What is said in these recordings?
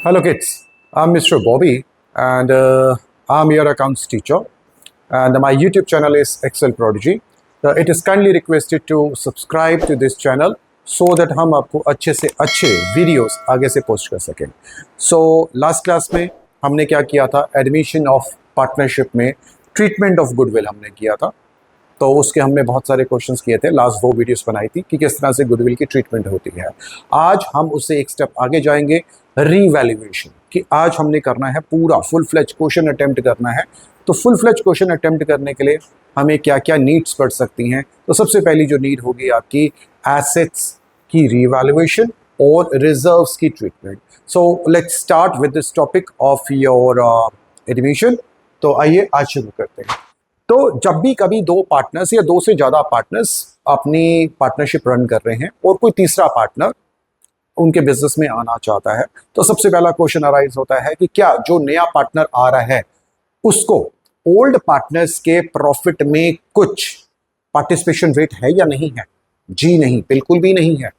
Hello kids, I'm Mr. Bobby and I'm your accounts teacher and my YouTube channel is Excel Prodigy. It is kindly requested to subscribe to this channel so that हम आपको अच्छे से अच्छे videos आगे से post कर सकें. So last class में हमने क्या किया था, एडमिशन ऑफ पार्टनरशिप में ट्रीटमेंट ऑफ गुडविल हमने किया था. तो उसके हमने बहुत सारे क्वेश्चंस किए थे, लास्ट 2 वीडियोस बनाई थी कि किस तरह से गुडविल की ट्रीटमेंट होती है. आज हम उससे एक स्टेप आगे जाएंगे, रीवैल्यूएशन, कि आज हमने करना है पूरा फुल फ्लेज क्वेश्चन अटेम्प्ट करना है. तो फुल फ्लेज क्वेश्चन अटेम्प्ट करने के लिए हमें क्या क्या नीड्स पड़ सकती हैं. तो सबसे पहली जो नीड होगी आपकी एसेट्स की रीवैल्यूएशन और रिजर्व्स की treatment. So let's start with this topic of your admission. तो आइए आज शुरू करते हैं. तो जब भी कभी 2 पार्टनर्स या 2 से ज़्यादा पार्टनर्स अपनी पार्टनरशिप रन कर रहे हैं और कोई तीसरा पार्टनर उनके बिजनेस में आना चाहता है, तो सबसे पहला क्वेश्चन अराइज होता है कि क्या जो नया पार्टनर आ रहा है उसको ओल्ड पार्टनर्स के प्रॉफिट में कुछ पार्टिसिपेशन रेट है या नहीं है. जी नहीं, बिल्कुल भी नहीं है.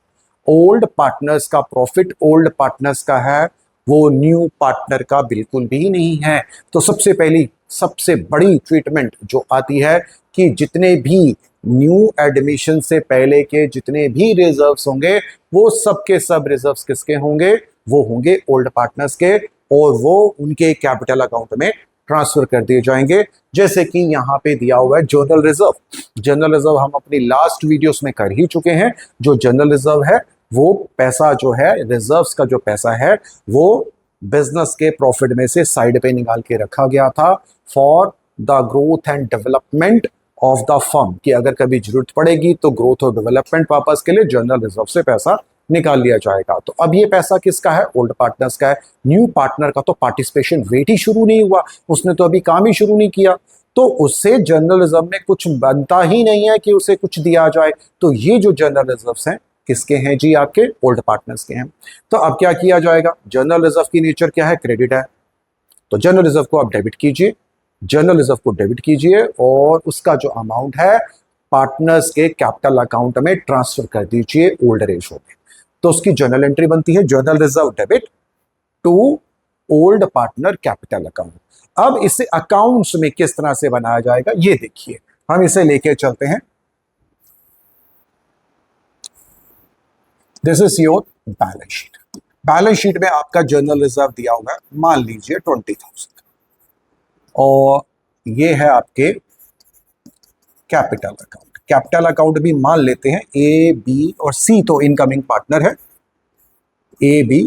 ओल्ड पार्टनर्स का प्रॉफिट ओल्ड पार्टनर्स का है, वो न्यू पार्टनर का बिल्कुल भी नहीं है. तो सबसे बड़ी ट्रीटमेंट जो आती है कि जितने भी न्यू एडमिशन से पहले के जितने भी रिजर्व्स होंगे वो सब के सब रिजर्व्स किसके होंगे, वो होंगे ओल्ड पार्टनर्स के, और वो उनके कैपिटल अकाउंट में ट्रांसफर कर दिए जाएंगे. जैसे कि यहाँ पे दिया हुआ है जनरल रिजर्व. जनरल रिजर्व हम अपनी लास्ट वीडियोस में कर ही चुके हैं. जो जनरल रिजर्व है वो पैसा जो है, रिजर्व्स का जो पैसा है वो बिजनेस के प्रॉफिट में से साइड पे निकाल के रखा गया था for the growth and development of the firm, कि अगर कभी जरूरत पड़ेगी तो ग्रोथ और डेवलपमेंट पर्पस के लिए जनरल रिजर्व से पैसा निकाल लिया जाएगा. तो अब ये पैसा किसका है, ओल्ड पार्टनर्स का है. न्यू पार्टनर का तो पार्टिसिपेशन रेट ही शुरू नहीं हुआ, उसने तो अभी काम ही शुरू नहीं किया, तो उससे जनरल रिजर्व में कुछ बनता ही नहीं है कि उसे कुछ दिया जाए. तो ये जो जनरल रिजर्व्स हैं किसके हैं जी, आपके ओल्ड पार्टनर्स के हैं. तो अब क्या किया जाएगा, जनरल रिजर्व की नेचर क्या है, क्रेडिट है. तो जनरल रिजर्व को आप डेबिट कीजिए, जनरल रिजर्व को डेबिट कीजिए और उसका जो अमाउंट है पार्टनर्स के कैपिटल अकाउंट में ट्रांसफर कर दीजिए ओल्ड रेशो में. तो उसकी जर्नल एंट्री बनती है general reserve debit to old partner capital account. अब इसे अकाउंट्स में किस तरह से बनाया जाएगा ये देखिए, हम इसे लेके चलते हैं. This is your balance sheet. Balance sheet में आपका जनरल रिजर्व दिया हुआ है, मान लीजिए 20,000, और ये है आपके कैपिटल अकाउंट. कैपिटल अकाउंट भी मान लेते हैं ए, बी और सी तो इनकमिंग पार्टनर है, ए बी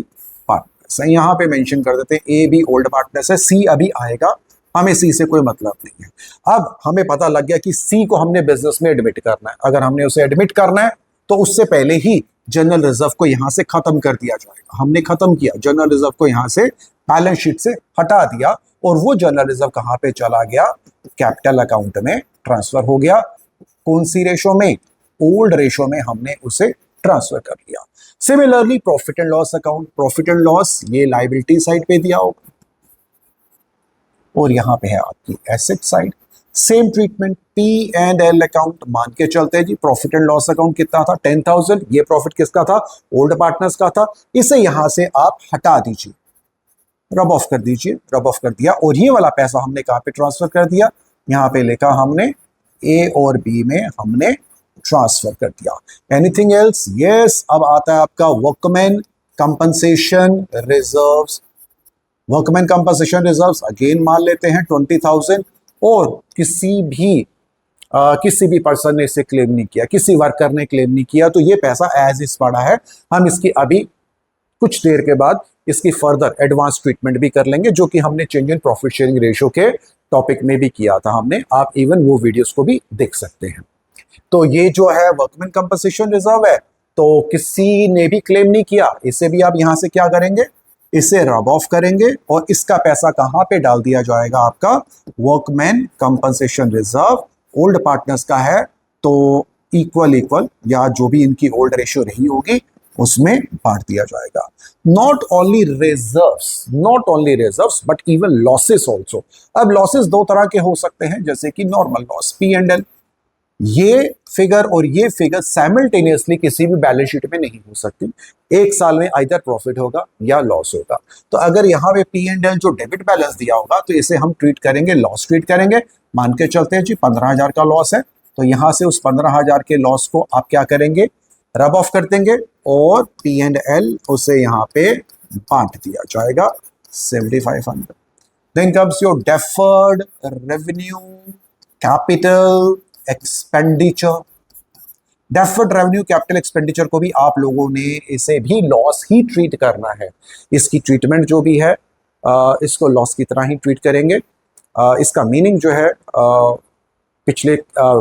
पार्टनर्स है. यहां पे मेंशन कर देते हैं ए बी ओल्ड पार्टनर्स है, सी अभी आएगा, हमें सी से कोई मतलब नहीं है. अब हमें पता लग गया कि सी को हमने बिजनेस में एडमिट करना है. अगर हमने उसे एडमिट करना है तो उससे पहले ही जनरल रिजर्व को यहां से खत्म कर दिया जाएगा. हमने खत्म किया, जनरल रिजर्व को यहां से बैलेंस शीट से हटा दिया और वो जनरल रिजर्व कहां पे चला गया, कैपिटल अकाउंट में ट्रांसफर हो गया. कौन सी रेशो में, ओल्ड रेशो में हमने उसे ट्रांसफर कर लिया. Similarly profit and loss account, profit and loss ये लायबिलिटी साइड पे दिया होगा और यहां पे है आपकी asset side. Same treatment P and L account मान के चलते हैं जी. प्रॉफिट एंड लॉस अकाउंट कितना था, 10,000. ये प्रॉफिट किसका था, ओल्ड पार्टनर्स का था. इसे यहां से आप हटा दीजिए, रब ऑफ कर दीजिए. रब ऑफ कर दिया और ये वाला पैसा हमने कहां पे ट्रांसफर कर दिया, यहां पे लिखा हमने ए और बी में हमने ट्रांसफर कर दिया. Anything else, yes. अब आता है आपका workman compensation reserves. Workman compensation reserves again मान लेते हैं 20,000, और किसी भी पर्सन ने इसे क्लेम नहीं किया, किसी वर्कर ने क्लेम नहीं किया, तो ये पैसा एज इज पड़ा है. हम इसकी अभी कुछ देर के बाद इसकी फर्दर एडवांस ट्रीटमेंट भी कर लेंगे, जो कि हमने change in profit sharing ratio के टॉपिक में भी किया था हमने. आप इवन वो वीडियोस को भी देख सकते हैं. तो ये जो है वर्कमैन कंपनसेशन रिजर्व है, तो किसी ने भी क्लेम नहीं किया, इसे भी आप यहां से क्या करेंगे, इसे रब ऑफ करेंगे और इसका पैसा कहां पे डाल दिया जाएगा, आपका workman compensation reserve old partners का है, तो इक्वल या जो भी इनकी ओल्ड रेशियो रही होगी उसमें बांट दिया जाएगा. Not only reserves but even losses also. अब लॉसेस 2 तरह के हो सकते हैं, जैसे कि normal loss P and L. ये फिगर और ये फिगर साइमल्टेनियसली किसी भी बैलेंस शीट में नहीं हो सकती। एक साल में आइदर प्रॉफिट होगा या लॉस होगा। तो अगर यहाँ पे पी एंड एल जो डेबिट बैलेंस दिया होगा तो इसे हम ट्रीट करेंगे, लॉस ट्रीट करेंगे। मान के चलते हैं जी 15,000 का लॉस है, तो यहाँ से उस 15,000 के लॉस को आप क्या करेंगे, रब ऑफ कर देंगे और पी एंड एल उसे यहाँ पे बांट दिया जाएगा 7,500। Then comes your deferred revenue capital expenditure. Deferred revenue capital expenditure को भी आप लोगों ने इसे भी लॉस ही ट्रीट करना है। इसकी ट्रीटमेंट जो भी है इसको लॉस की तरह ही ट्रीट करेंगे। इसका मीनिंग जो है पिछले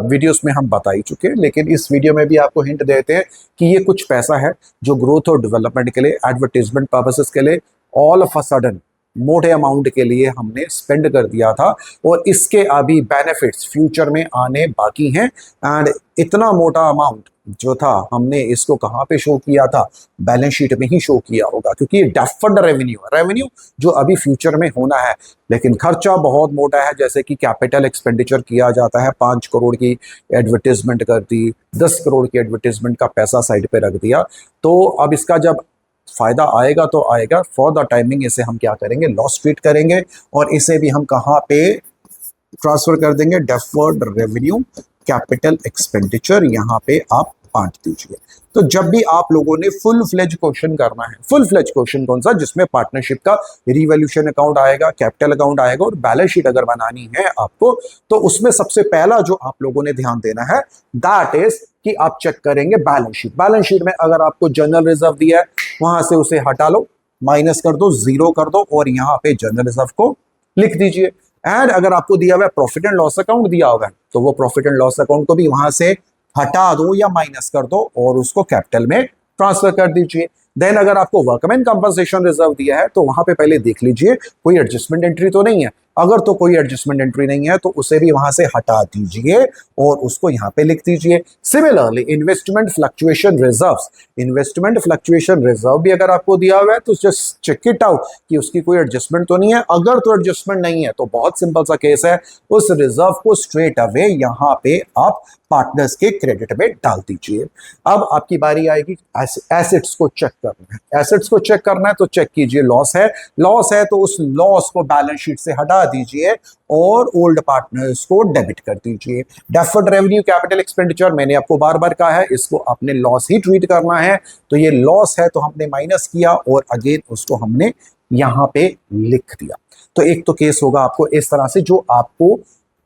वीडियोस में हम बता ही चुके हैं, लेकिन इस वीडियो में भी आपको हिंट देते हैं कि ये कुछ पैसा है जो ग्रोथ और डेवलपमेंट के लिए, एडवर्टीजमेंट पर्पसेस के लिए ऑल ऑफ अ सडन मोटे अमाउंट के लिए हमने स्पेंड कर दिया था और इसके अभी बेनिफिट्स फ्यूचर में आने बाकी हैं। एंड इतना मोटा अमाउंट जो था हमने इसको कहाँ पे शो किया था, बैलेंस शीट में ही शो किया होगा, क्योंकि डेफर्ड रेवेन्यू जो अभी फ्यूचर में होना है, लेकिन खर्चा बहुत मोटा है। जैसे कि कैपिटल एक्सपेंडिचर किया जाता है, 5 करोड़ की एडवर्टीजमेंट कर दी, 10 करोड़ की एडवर्टीजमेंट का पैसा साइड पे रख दिया, तो अब इसका जब फायदा आएगा तो आएगा, फॉर द टाइमिंग इसे हम क्या करेंगे, लॉस ट्रीट करेंगे और इसे भी हम कहाँ पे ट्रांसफर कर देंगे, डेफर्ड रेवेन्यू कैपिटल एक्सपेंडिचर, यहाँ पे आप बांट दीजिए। तो जब भी आप लोगों ने फुल फ्लेज क्वेश्चन करना है, फुल फ्लेज क्वेश्चन कौन सा, जिसमें पार्टनरशिप का रिवैल्यूएशन अकाउंट आएगा, कैपिटल अकाउंट आएगा और बैलेंस शीट अगर बनानी है आपको, तो उसमें सबसे पहला जो आप लोगों ने ध्यान देना है दैट इज कि आप चेक करेंगे बैलेंस शीट। बैलेंस शीट में अगर आपको जनरल रिजर्व दिया है, वहां से उसे हटा लो, माइनस कर दो, जीरो कर दो और यहाँ पे जनरल रिजर्व को लिख दीजिए। एंड अगर आपको दिया हुआ है प्रॉफिट एंड लॉस अकाउंट दिया होगा, तो वो प्रॉफिट एंड लॉस अकाउंट को भी वहां से हटा दो या माइनस कर दो और उसको कैपिटल में ट्रांसफर कर दीजिए। देन अगर आपको वर्कमैन कंपनसेशन रिजर्व दिया है, तो वहां पे पहले देख लीजिए कोई एडजस्टमेंट एंट्री तो नहीं है। अगर तो कोई एडजस्टमेंट एंट्री नहीं है तो उसे भी वहां से हटा दीजिए और उसको यहाँ पे लिख दीजिए। Similarly investment fluctuation reserves, investment fluctuation reserve भी अगर आपको दिया हुआ है तो जस्ट चेक इट आउट कि उसकी कोई एडजस्टमेंट तो नहीं है। अगर तो एडजस्टमेंट नहीं है तो बहुत सिंपल सा केस है, उस रिजर्व को स्ट्रेट अवे यहाँ पे आप पार्टनर्स के क्रेडिट में डाल दीजिए। अब आपकी बारी आएगी एसेट्स को चेक करना है। एसेट्स को चेक करना है तो चेक कीजिए, लॉस है तो उस लॉस को बैलेंस शीट से हटा दीजिए और ओल्ड पार्टनर्स को डेबिट कर दीजिए। डेफर्ड रेवेन्यू कैपिटल एक्सपेंडिचर मैंने आपको बार बार कहा है, इसको आपने लॉस ही ट्रीट करना है। तो ये लॉस है तो हमने माइनस किया और अगेन उसको हमने यहां पे लिख दिया। तो एक तो केस होगा आपको इस तरह से, जो आपको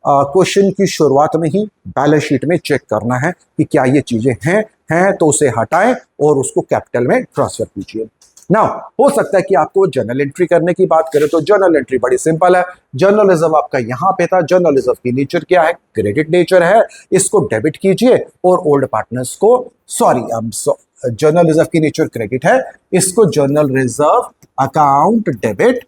क्वेश्चन की शुरुआत में ही बैलेंस शीट में चेक करना है कि क्या ये चीजें हैं तो उसे हटाएं और उसको कैपिटल में ट्रांसफर कीजिए। नाउ हो सकता है कि आपको जर्नल एंट्री करने की बात करें, तो जर्नल एंट्री बड़ी सिंपल है। जर्नल रिजर्व आपका यहाँ पे था, जर्नल रिजर्व की नेचर क्या है, क्रेडिट नेचर है, इसको डेबिट कीजिए और ओल्ड पार्टनर्स को जर्नल रिजर्व की नेचर क्रेडिट है, इसको जर्नल रिजर्व अकाउंट डेबिट,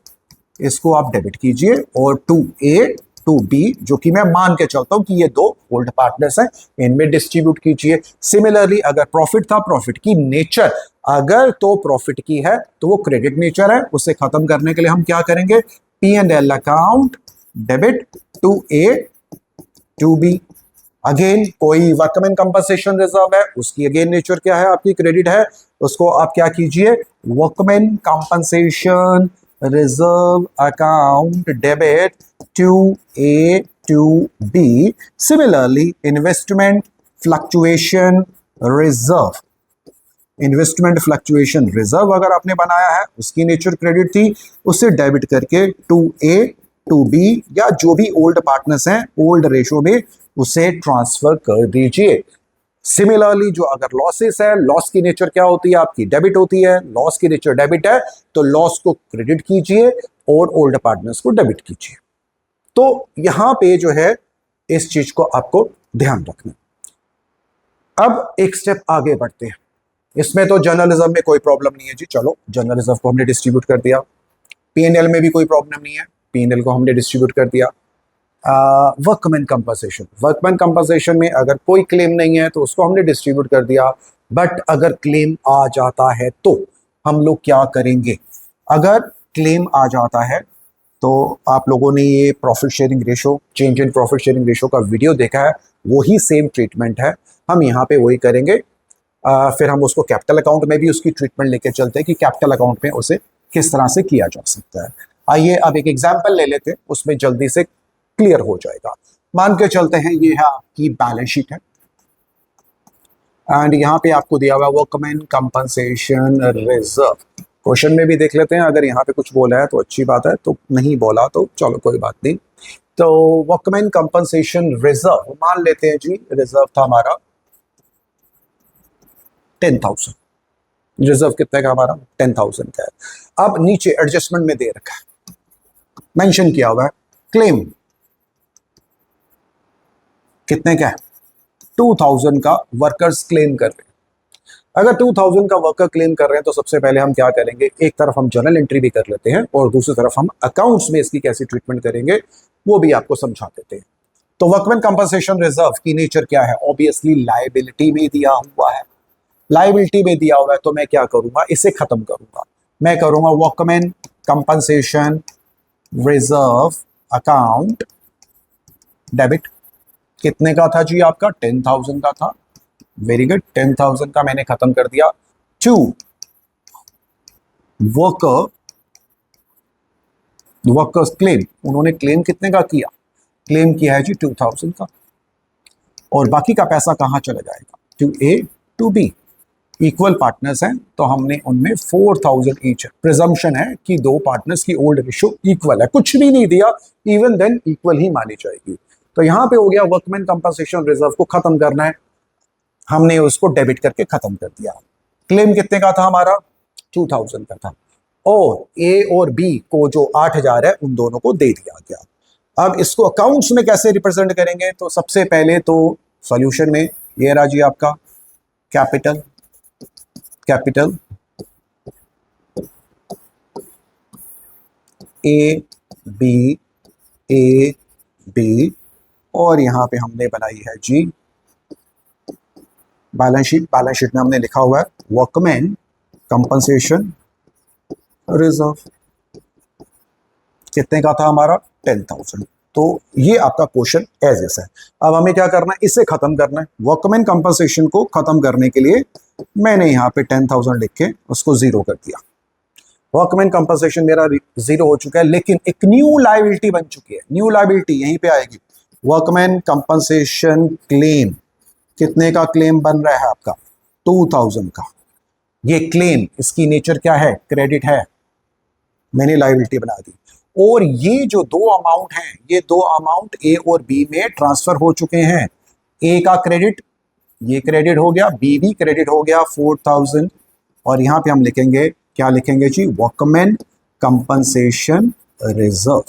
इसको आप डेबिट कीजिए और 2A 2B जो कि मैं मान के चलता हूं कि ये दो ओल्ड पार्टनर्स हैं, इनमें डिस्ट्रीब्यूट कीजिए। सिमिलरली अगर प्रॉफिट था, प्रॉफिट की नेचर अगर तो प्रॉफिट की है तो वो क्रेडिट नेचर है, उसे खत्म करने के लिए हम क्या करेंगे, P&L account debit 2A 2B। Again कोई वर्कमैन कंपनसेशन रिजर्व है, उसकी अगेन नेचर क्या है, आपकी क्रेडिट है, उसको आप क्या कीजिए, workman compensation reserve account debit 2A 2B। Similarly investment fluctuation reserve, investment fluctuation reserve अगर आपने बनाया है, उसकी नेचर क्रेडिट थी, उसे डेबिट करके 2A 2B या जो भी ओल्ड पार्टनर्स हैं ओल्ड रेशो में उसे ट्रांसफर कर दीजिए। सिमिलरली जो अगर लॉसेस है, लॉस की नेचर क्या होती है, आपकी डेबिट होती है, लॉस की नेचर डेबिट है तो लॉस को क्रेडिट कीजिए और ओल्ड पार्टनर्स को डेबिट कीजिए। तो यहां पे जो है इस चीज को आपको ध्यान रखना। अब एक स्टेप आगे बढ़ते हैं, इसमें तो जर्नल रिजर्व में कोई प्रॉब्लम नहीं है जी, चलो जर्नल रिजर्व को हमने डिस्ट्रीब्यूट कर दिया। P&L में भी कोई प्रॉब्लम नहीं है, P&L को हमने डिस्ट्रीब्यूट कर दिया। वर्कमैन कंपनसेशन, वर्कमैन कंपनसेशन में अगर कोई क्लेम नहीं है तो उसको हमने डिस्ट्रीब्यूट कर दिया। बट अगर क्लेम आ जाता है तो हम लोग क्या करेंगे, अगर क्लेम आ जाता है तो आप लोगों ने ये profit sharing ratio, change in profit sharing ratio का वीडियो देखा है, वही सेम ट्रीटमेंट है, हम यहाँ पे वही करेंगे। फिर हम उसको कैपिटल अकाउंट में भी उसकी ट्रीटमेंट लेके चलते हैं कि कैपिटल अकाउंट में उसे किस तरह से किया जा सकता है। आइए अब एक एग्जाम्पल ले लेते हैं, उसमें जल्दी से क्लियर हो जाएगा। मान के चलते हैं ये है आपकी बैलेंस शीट है, एंड यहाँ पे आपको दिया हुआ वर्कमैन कंपनसेशन रिजर्व। क्वेश्चन में भी देख लेते हैं, अगर यहाँ पे कुछ बोला है तो अच्छी बात है, तो नहीं बोला तो चलो कोई बात नहीं। तो वर्कमैन कंपनसेशन रिजर्व मान लेते हैं जी, रिजर्व था हमारा 10,000। रिजर्व कितने का हमारा 10,000 का है। अब नीचे एडजस्टमेंट में दे रखा है, मेंशन किया हुआ है क्लेम कितने का है, 2,000 का वर्कर्स क्लेम कर रहे हैं। अगर 2,000 का वर्कर क्लेम कर रहे हैं तो सबसे पहले हम क्या करेंगे, एक तरफ हम जर्नल एंट्री भी कर लेते हैं और दूसरी तरफ हम अकाउंट्स में इसकी कैसी ट्रीटमेंट करेंगे वो भी आपको समझा देते हैं। तो वर्कमैन कंपनसेशन रिजर्व की नेचर क्या है, ऑब्वियसली लायबिलिटी में दिया हुआ है। लायबिलिटी में दिया हुआ है तो मैं क्या करूंगा, इसे खत्म करूंगा। मैं करूंगा workman compensation reserve account debit. कितने का था जी आपका, 10,000 का था। वेरी गुड, 10,000 का मैंने खत्म कर दिया। टू वर्कर्स क्लेम, उन्होंने क्लेम कितने का किया, क्लेम किया है जी 2,000 का, और बाकी का पैसा कहां चला जाएगा, to A to B. Equal partners हैं तो हमने उनमें 4,000 ईच, प्रिजम्पशन है कि दो पार्टनर्स की ओल्ड रेशियो इक्वल है, कुछ भी नहीं दिया इवन देन इक्वल ही मानी जाएगी। तो यहां पे हो गया वर्कमैन कंपनसेशन रिजर्व को खत्म करना है, हमने उसको डेबिट करके खत्म कर दिया। क्लेम कितने का था हमारा, 2,000 का था, और ए और बी को जो 8,000 है उन दोनों को दे दिया गया। अब इसको अकाउंट्स में कैसे रिप्रेजेंट करेंगे, तो सबसे पहले तो सॉल्यूशन में ये रहा जी आपका कैपिटल, कैपिटल ए बी, और यहां पे हमने बनाई है जी बैलेंस शीट। बैलेंस शीट में हमने लिखा हुआ है वर्कमैन कंपनसेशन रिजर्व। कितने का था हमारा, 10,000। तो ये आपका क्वेश्चन एज इज है। अब हमें क्या करना है, इसे खत्म करना है। वर्कमैन कंपनसेशन को खत्म करने के लिए मैंने यहाँ पे 10,000 लिख के उसको जीरो कर दिया। वर्कमैन कंपनसेशन मेरा जीरो हो चुका है, लेकिन एक न्यू लायबिलिटी बन चुकी है। न्यू लायबिलिटी यहीं पे आएगी, वर्कमैन कंपनसेशन क्लेम। कितने का क्लेम बन रहा है आपका, 2,000 का। ये क्लेम, इसकी नेचर क्या है, क्रेडिट है, मैंने लायबिलिटी बना दी। और ये जो दो अमाउंट हैं, ये दो अमाउंट ए और बी में ट्रांसफर हो चुके हैं। ए का क्रेडिट, ये क्रेडिट हो गया, बी भी क्रेडिट हो गया 4,000, और यहां पे हम लिखेंगे, क्या लिखेंगे जी, वर्कमैन कंपनसेशन रिजर्व,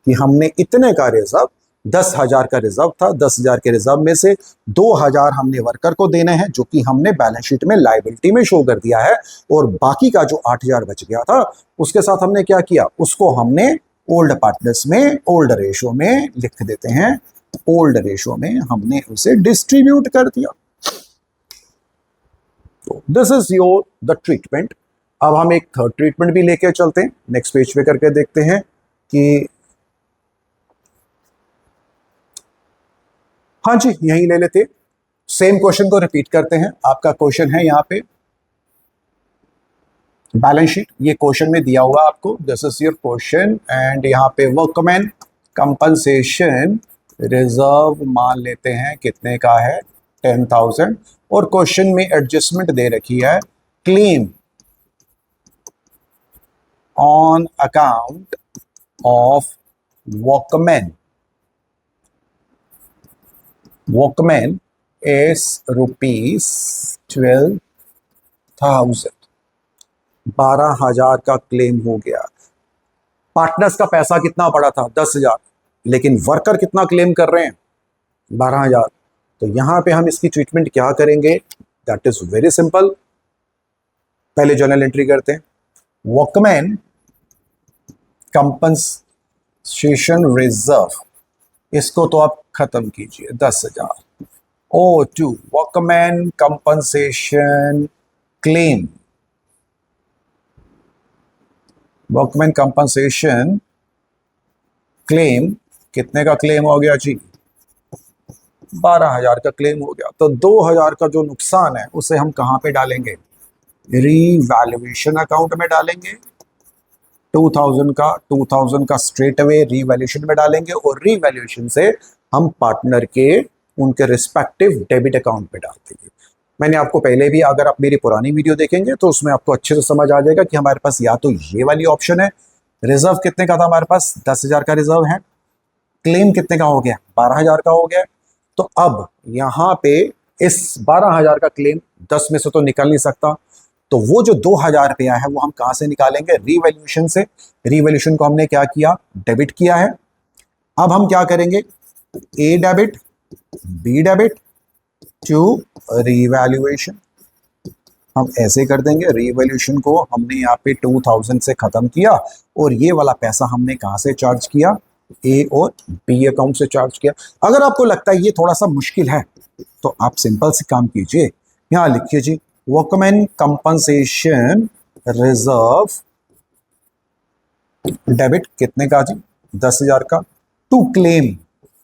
कि हमने इतने का रिजर्व, 10,000 का रिजर्व था, 10,000 के रिजर्व में से 2,000 हमने वर्कर को देने हैं, जो कि हमने बैलेंस शीट में लायबिलिटी में शो कर दिया है, और बाकी का जो 8,000 बच गया था उसके साथ हमने क्या किया, उसको हमने ओल्ड पार्टनर्स में ओल्ड रेशो में लिख देते हैं, ओल्ड रेशो में हमने उसे डिस्ट्रीब्यूट कर दिया। तो this is your the treatment. अब हम एक थर्ड ट्रीटमेंट भी लेके चलते हैं, नेक्स्ट पेज पे करके देखते हैं कि हाँ जी, यही ले लेते, सेम क्वेश्चन को रिपीट करते हैं। आपका क्वेश्चन है यहाँ पे बैलेंस शीट, ये क्वेश्चन में दिया हुआ आपको, this is your question, and यहाँ पे वर्कमैन कंपनसेशन रिजर्व मान लेते हैं कितने का है, 10,000, और क्वेश्चन में एडजस्टमेंट दे रखी है claim on account of workman, workman is ₹12,000, 12,000 का क्लेम हो गया। पार्टनर्स का पैसा कितना पड़ा था, 10,000, लेकिन वर्कर कितना क्लेम कर रहे हैं, 12,000। तो यहां पे हम इसकी ट्रीटमेंट क्या करेंगे, दैट इज वेरी सिंपल। पहले जर्नल एंट्री करते हैं, वर्कमैन कंपनसेशन रिजर्व, इसको तो आप खत्म कीजिए, 10,000। O2 workman compensation claim, workman compensation claim कितने का क्लेम हो गया जी, 12,000 का क्लेम हो गया, तो 2,000 का जो नुकसान है उसे हम कहाँ पे डालेंगे? रीवैल्यूएशन अकाउंट में डालेंगे। 2,000 का स्ट्रेट अवे रीवैल्यूएशन में डालेंगे और रीवैल्यूएशन से हम पार्टनर के उनके रिस्पेक्टिव डेबिट अकाउंट में डाल देंगे। मैंने आपको पहले भी, अगर आप मेरी पुरानी वीडियो देखेंगे तो उसमें आपको अच्छे से समझ आ जाएगा कि हमारे पास या तो ये वाली ऑप्शन है। रिजर्व कितने का था हमारे पास? 10,000 का रिजर्व है। क्लेम कितने का हो गया? 12,000 का हो गया। तो अब यहाँ पे इस 12,000 का क्लेम 10 में से तो निकल नहीं सकता, तो वो जो 2,000 रुपया है वो हम कहाँ से निकालेंगे? रीवैल्यूएशन से। रीवैल्यूएशन को हमने क्या किया? डेबिट किया है। अब हम क्या करेंगे? A debit, B debit to revaluation. हम ऐसे कर देंगे, रीवैल्यूएशन को हमने यहाँ पे 2,000 से खत्म किया और ये वाला पैसा हमने कहाँ से चार्ज किया? ए और बी अकाउंट से चार्ज किया। अगर आपको लगता है ये थोड़ा सा मुश्किल है तो आप सिंपल से काम कीजिए, यहाँ लिखिए जी, वर्कमैन कंपनसेशन रिजर्व डेबिट कितने का जी? 10,000 का। टू क्लेम,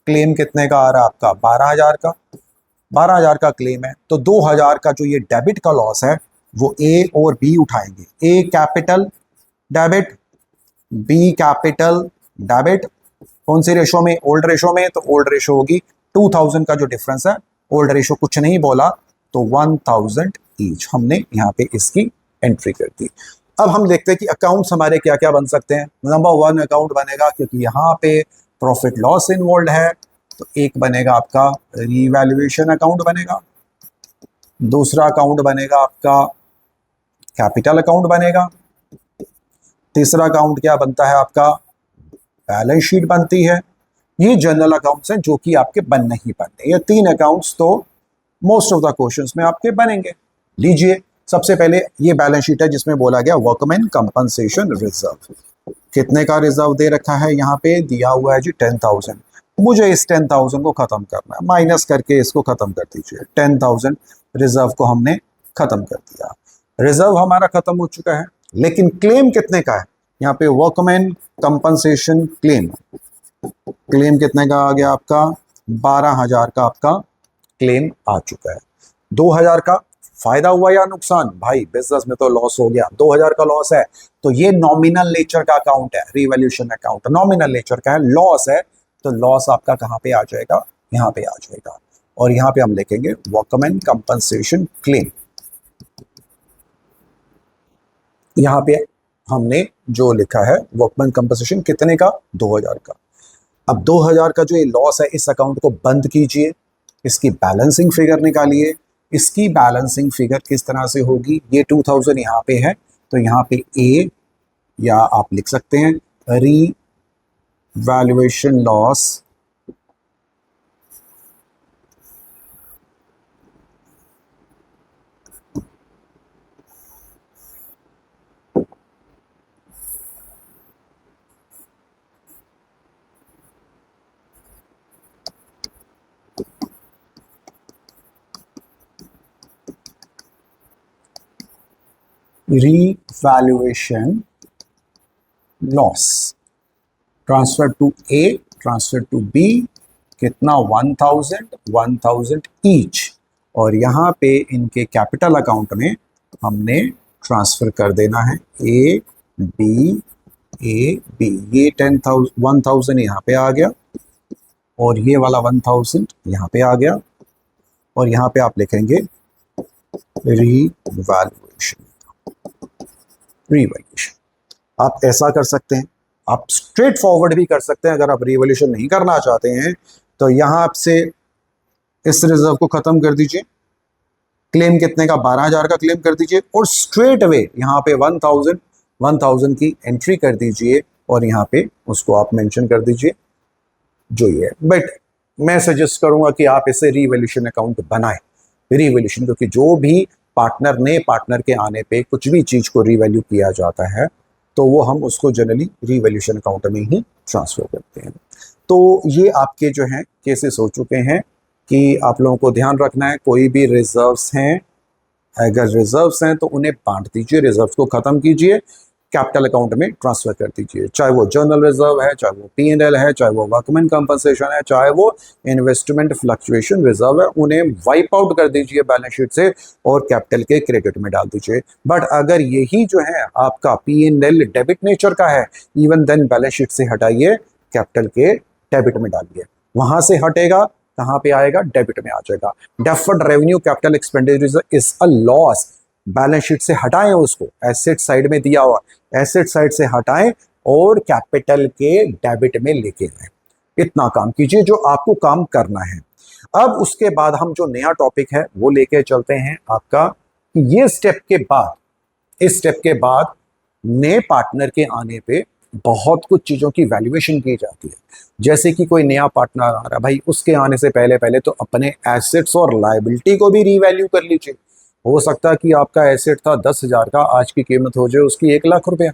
क्लेम कितने का आ रहा है आपका? 12,000 का। 12,000 का क्लेम है, तो 2,000 का जो ये डेबिट का लॉस है वो ए और बी उठाएंगे। A capital debit, B capital debit. कौन सी रेशो में? ओल्ड रेशो में। तो ओल्ड रेशो होगी 2,000 का जो डिफरेंस है, ओल्ड रेशो कुछ नहीं बोला तो 1,000 ईच हमने यहाँ पे इसकी एंट्री कर दी। अब हम देखते हैं कि अकाउंट्स हमारे क्या क्या बन सकते हैं। नंबर 1 अकाउंट बनेगा, क्योंकि यहाँ पे प्रॉफिट लॉस इन्वॉल्व है, तो एक बनेगा आपका रीवैल्यूएशन अकाउंट बनेगा। दूसरा अकाउंट बनेगा आपका कैपिटल अकाउंट बनेगा। तीसरा अकाउंट क्या बनता है आपका? बैलेंस शीट बनती है। ये जनरल अकाउंट्स हैं जो कि आपके बन नहीं बनते। ये 3 अकाउंट्स तो मोस्ट ऑफ द क्वेश्चंस में आपके बनेंगे। लीजिए, सबसे पहले ये बैलेंस शीट है जिसमें बोला गया वर्कमैन कंपनसेशन रिजर्व। कितने का रिजर्व दे रखा है? यहाँ पे दिया हुआ है जी 10,000। मुझे इस 10,000 को खत्म करना है, माइनस करके इसको खत्म कर दीजिए। 10,000 रिजर्व को हमने खत्म कर दिया। रिजर्व हमारा खत्म हो चुका है, लेकिन क्लेम कितने का है? यहाँ पे वर्कमैन कंपनसेशन क्लेम, क्लेम कितने का आ गया आपका? 12,000 का आपका क्लेम आ चुका है। 2,000 का फायदा हुआ या नुकसान? भाई बिजनेस में तो लॉस हो गया, 2,000 का लॉस है। तो ये नॉमिनल नेचर का अकाउंट है, रिवैल्यूएशन अकाउंट नॉमिनल नेचर का है, लॉस है, तो लॉस आपका कहाँ पे आ जाएगा? यहाँ पे आ जाएगा। और यहाँ पे हम लिखेंगे वर्कमैन कंपनसेशन क्लेम। यहाँ पे हमने जो लिखा है वर्कमैन कंपनसेशन कितने का? 2,000 का। अब 2,000 का जो ये लॉस है, इस अकाउंट को बंद कीजिए, इसकी बैलेंसिंग फिगर निकालिए। इसकी बैलेंसिंग फिगर किस तरह से होगी? ये 2,000 यहाँ पे है, तो यहाँ पे ए, या आप लिख सकते हैं revaluation loss revaluation loss transfer to A, transfer to B, कितना? 1,000 ईच। और यहाँ पे इनके कैपिटल अकाउंट में हमने ट्रांसफर कर देना है ए बी। ये 1,000 यहाँ पे आ गया और ये वाला 1,000 यहाँ पे आ गया, और यहाँ पे आप लिखेंगे रीवैल्यूएशन। आप ऐसा कर सकते हैं, आप स्ट्रेट फॉरवर्ड भी कर सकते हैं। अगर आप रिवॉल्यूशन नहीं करना चाहते हैं तो यहाँ आपसे इस रिजर्व को खत्म कर दीजिए, क्लेम कितने का? 12,000 का क्लेम कर दीजिए, और स्ट्रेट अवे यहाँ पे 1,000 की एंट्री कर दीजिए, और यहाँ पे उसको आप मेंशन कर दीजिए जो ये है। बट मैं सजेस्ट करूंगा कि आप इसे रीवैल्यूएशन अकाउंट बनाएं। रीवैल्यूएशन, क्योंकि जो भी पार्टनर के आने पे कुछ भी चीज को रीवैल्यू किया जाता है तो वो हम उसको जनरली रीवैल्यूएशन अकाउंट में ही ट्रांसफर करते हैं। तो ये आपके जो हैं केसेस हो चुके हैं कि आप लोगों को ध्यान रखना है, कोई भी रिजर्व्स हैं, अगर रिजर्व्स हैं तो उन्हें बांट दीजिए, रिजर्व्स को खत्म कीजिए। कैपिटल अकाउंट में ट्रांसफर कर दीजिए, चाहे वो जर्नल रिजर्व है, चाहे वो P&L है, चाहे वो वर्कमैन कंपनसेशन है, चाहे वो इन्वेस्टमेंट फ्लक्चुएशन रिजर्व है, उन्हें वाइप आउट कर दीजिए बैलेंस शीट से और कैपिटल के क्रेडिट में डाल दीजिए। बट अगर यही जो है आपका P&L डेबिट नेचर का है, इवन देन बैलेंस शीट से हटाइए, कैपिटल के डेबिट में डालिए, वहां से हटेगा, कहाँ पे आएगा, डेबिट में आ जाएगा। Deferred revenue capital expenditure is a loss, balance sheet से हटाएं उसको, एसेट साइड में दिया हुआ, एसेट साइड से हटाएं और कैपिटल के डेबिट में लेके आए। इतना काम कीजिए जो आपको काम करना है। अब उसके बाद हम जो नया टॉपिक है वो लेके चलते हैं आपका, ये स्टेप के बाद, इस स्टेप के बाद नए पार्टनर के आने पे बहुत कुछ चीजों की वैल्यूएशन की जाती है। जैसे कि कोई नया पार्टनर आ रहा है भाई, उसके आने से पहले पहले तो अपने एसेट्स और लायबिलिटी को भी रीवैल्यू कर लीजिए। हो सकता है कि आपका एसेट था 10,000 का, आज की कीमत हो जाए उसकी 1 लाख रुपया,